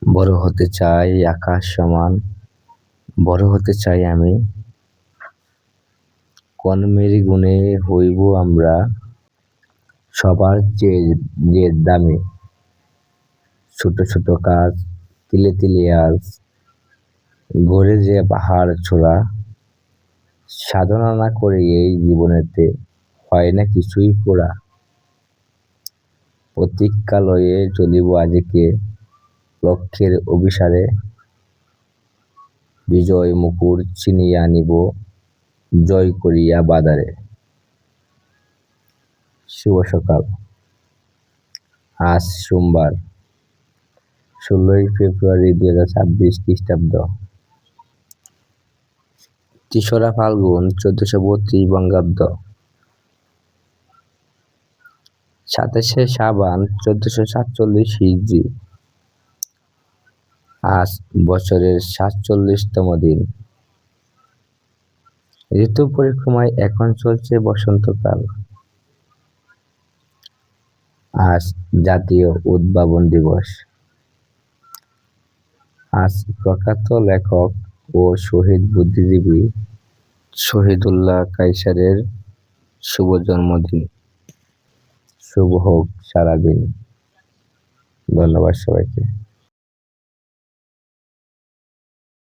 বড় হতে চাই আকাশ সমান, বড় হতে চাই আমি। কর্মের গুণে হইব আমরা সবার চেয়ে দামি। ছোট ছোট কাজ তিলে তিলে আজ গড়ে যে পাহাড় চূড়া। সাধনা না করে এই জীবনেতে হয় না কিছুই পুরা। প্রতীক্ষা লয়ে চলিব আজিকে লক্ষ্যের অভিসারে। বিজয় মুকুট ছিনিয়ে আনিব জয় করিয়া বাজারে। শুভ সকাল। আজ সোমবার ১৬ই ফেব্রুয়ারি ২০২৬ খ্রিস্টাব্দ। ৩রা ফাল্গুন ১৪৩২ বঙ্গাব্দ। ২৭শে শাবান ১৪৪৭ হিজরি। আজ বছরের ৪৭তম দিন। ঋতু পরিক্রমায় এখন চলছে বসন্তকাল। আজ জাতীয় উদ্ভাবন দিবস। আজ প্রখ্যাত লেখক ও শহীদ বুদ্ধিজীবী শহীদুল্লাহ কায়সারের শুভ জন্মদিন। শুভ হোক সারাদিন। ধন্যবাদ সবাইকে।